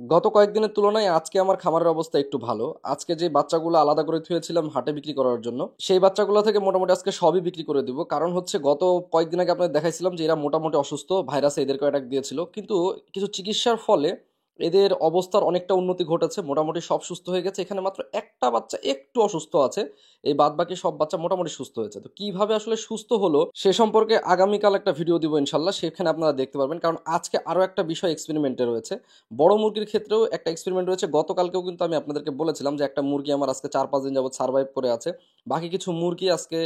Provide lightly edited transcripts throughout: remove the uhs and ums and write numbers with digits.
গত কয়েকদিনের তুলনায় আজকে আমার খামারের অবস্থা একটু ভালো। আজকে যে বাচ্চাগুলো আলাদা করে থুয়েছিলাম হাটে বিক্রি করার জন্য, সেই বাচ্চাগুলো থেকে মোটামুটি আজকে সবই বিক্রি করে দিব। কারণ হচ্ছে গত কয়েকদিন আগে আপনাদের দেখাইছিলাম যে এরা মোটামুটি অসুস্থ, ভাইরাসে এদেরকে অ্যাটাক দিয়েছিল। কিন্তু কিছু চিকিৎসার ফলে এদের অবস্থার অনেকটা উন্নতি ঘটেছে, মোটামুটি সব সুস্থ হয়ে গেছে। এখানে মাত্র একটা বাচ্চা একটু অসুস্থ আছে, এই বাদবাকি সব বাচ্চা মোটামুটি সুস্থ হয়েছে। তো কিভাবে আসলে সুস্থ হলো সে সম্পর্কে আগামীকাল একটা ভিডিও দিব ইনশাল্লাহ, সেখানে আপনারা দেখতে পারবেন। কারণ আজকে আরও একটা বিষয় এক্সপেরিমেন্টে রয়েছে। বড় মুরগির ক্ষেত্রেও একটা এক্সপেরিমেন্ট রয়েছে। গতকালকেও কিন্তু আমি আপনাদেরকে বলেছিলাম যে একটা মুরগি আমার আজকে 4-5 দিন যাবত সার্ভাইভ করে আছে। বাকি কিছু মুরগি আজকে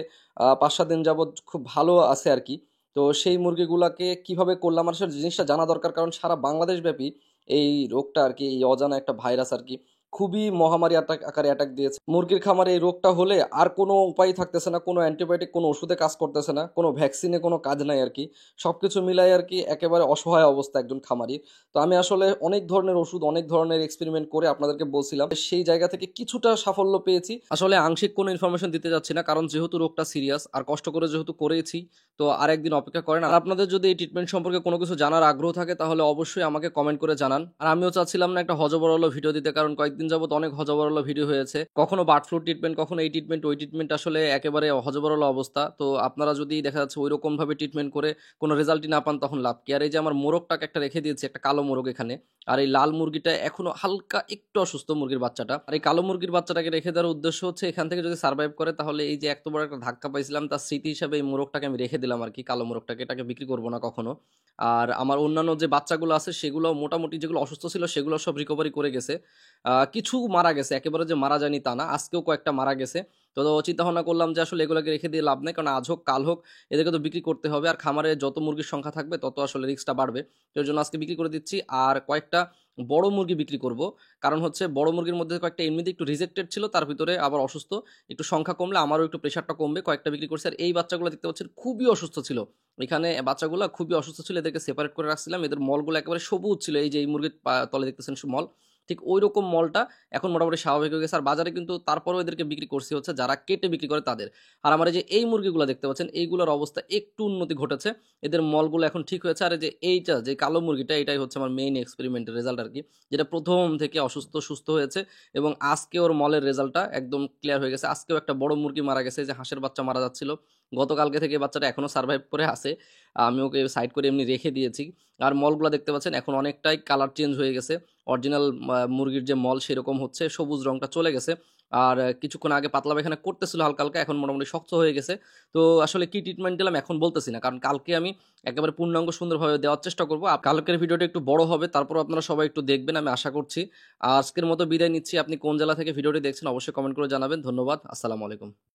5-7 দিন যাবত খুব ভালো আছে আর কি। তো সেই মুরগিগুলাকে কিভাবে করলাম আসলে জিনিসটা জানা দরকার, কারণ সারা বাংলাদেশ ব্যাপী এই রোগটা আর কি, এই অজানা একটা ভাইরাস আর কি, খুবই মহামারী আকারে অ্যাটাক দিয়েছে মুরগির খামারে। এই রোগটা হলে আর কোনো উপায় থাকতেছে না, কোনো অ্যান্টিবায়োটিক কোনো ওষুধে কাজ করতেছে না, কোনো ভ্যাকসিনে কোনো কাজ নাই আর কি। সবকিছু মিলাই আর কি একেবারে অসহায় অবস্থা একজন খামারি। তো আমি আসলে অনেক ধরনের ওষুধ, অনেক ধরনের এক্সপেরিমেন্ট করে আপনাদেরকে বলছিলাম, সেই জায়গা থেকে কিছুটা সাফল্য পেয়েছি। আসলে আংশিক কোনো ইনফরমেশন দিতে যাচ্ছি না, কারণ যেহেতু রোগটা সিরিয়াস আর কষ্ট করে যেহেতু করেছি, তো আর একদিন অপেক্ষা করেন। আর আপনাদের যদি এই ট্রিটমেন্ট সম্পর্কে কোনো কিছু জানার আগ্রহ থাকে তাহলে অবশ্যই আমাকে কমেন্ট করে জানান। আর আমিও চাচ্ছিলাম না একটা হজবরল ভিডিও দিতে, কারণ কয়েকদিন যাবত অনেক হজবরল ভিডিও হয়েছে, কখনো বার্ড ফ্লু ট্রিটমেন্ট, কখনো এই ট্রিটমেন্ট ওই ট্রিটমেন্ট, আসলে একেবারে হজবরল অবস্থা। তো আপনারা যদি দেখা যাচ্ছে ওই রকম ভাবে ট্রিটমেন্ট করে কোনো রেজাল্টই না পান তখন লাভ কি? আর এই যে আমার মোরগটাকে একটা রেখে দিয়েছি, একটা কালো মোরগ এখানে, আর এই লাল মুরগিটা এখনো হালকা একটু অসুস্থ মুরগির বাচ্চাটা, আর এই কালো মুরগির বাচ্চাটাকে রেখে দেওয়ার উদ্দেশ্য হচ্ছে এখান থেকে যদি সার্ভাইভ করে তাহলে এই যে এত বড় একটা ধাক্কা পাইছিলাম তার স্মৃতি হিসাবে এই মোরগটাকে আমি রেখে দিলাম আর কি, কালো মোরগটাকে। এটাকে বিক্রি করবো না কখনো। আর আমার অন্যান্য যে বাচ্চাগুলো আছে সেগুলো মোটামুটি, যেগুলো অসুস্থ ছিল সেগুলো সব রিকভারি করে গেছে। কিছু মারা গেছে, একেবারে যে মারা যায়নি তা না, আজকেও কয়েকটা মারা গেছে। তো চিন্তা ভাবনা করলাম যে আসলে এগুলোকে রেখে দিয়ে লাভ নেই, কারণ আজ হোক কাল হোক এদেরকে তো বিক্রি করতে হবে। আর খামারে যত মুরগির সংখ্যা থাকবে তত আসলে রিস্কটা বাড়বে। তো এর জন্য আজকে বিক্রি করে দিচ্ছি। আর কয়েকটা বড় মুরগি বিক্রি করব, কারণ হচ্ছে বড় মুরগির মধ্যে কয়েকটা এমনিতে একটু রিজেক্টেড ছিল, তার ভিতরে আবার অসুস্থ। একটু সংখ্যা কমলে আমারও একটু প্রেশারটা কমবে, কয়েকটা বিক্রি করছি। আর এই বাচ্চাগুলো দেখতে পাচ্ছেন খুবই অসুস্থ ছিল, এখানে বাচ্চাগুলো খুবই অসুস্থ ছিল, এদেরকে সেপারেট করে রাখছিলাম। এদের মলগুলো একেবারে সবুজ ছিল, এই যে এই মুরগির তলে দেখতেছেন মল, ঠিক ওই রকম মলটা এখন মোটামুটি স্বাভাবিক হয়ে গেছে। আর বাজারে কিন্তু তারপরেও এদেরকে বিক্রি করছি হচ্ছে যারা কেটে বিক্রি করে তাদের। আর আমার এই যে এই মুরগিগুলো দেখতে পাচ্ছেন, এইগুলোর অবস্থা একটু উন্নতি ঘটেছে, এদের মলগুলো এখন ঠিক হয়েছে। আর এই যে এইটা যে কালো মুরগিটা, এটাই হচ্ছে আমার মেইন এক্সপেরিমেন্টের রেজাল্ট আর কি, যেটা প্রথম থেকে অসুস্থ সুস্থ হয়েছে। এবং আজকে ওর মলের রেজাল্টটা একদম ক্লিয়ার হয়ে গেছে। আজকেও একটা বড় মুরগি মারা গেছে, যে হাঁসের বাচ্চা মারা যাচ্ছিল, গতকালকে থেকে বাচ্চাটা এখনো সার্ভাইভ করে আছে। আমি ওকে সাইড করে এমনি রেখে দিয়েছি। আর মলগুলো দেখতে পাচ্ছেন এখন অনেকটাই কালার চেঞ্জ হয়ে গেছে, অরিজিনাল মুরগির যে মল সেরকম হচ্ছে, সবুজ রংটা চলে গেছে। আর কিছুক্ষণ আগে পাতলা পায়খানা করতেছিল হালকা হালকা, এখন মোটামুটি শক্ত হয়ে গেছে। তো আসলে কি ট্রিটমেন্ট দিলাম এখন বলতেছি না, কারণ কালকে আমি একেবারে পূর্ণাঙ্গ সুন্দরভাবে দেওয়ার চেষ্টা করবো। আর কালকের ভিডিওটা একটু বড় হবে, তারপর আপনারা সবাই একটু দেখবেন আমি আশা করছি। আজকের মতো বিদায় নিচ্ছি। আপনি কোন জেলা থেকে ভিডিওটি দেখছেন অবশ্যই কমেন্ট করে জানাবেন। ধন্যবাদ। আসসালামু আলাইকুম।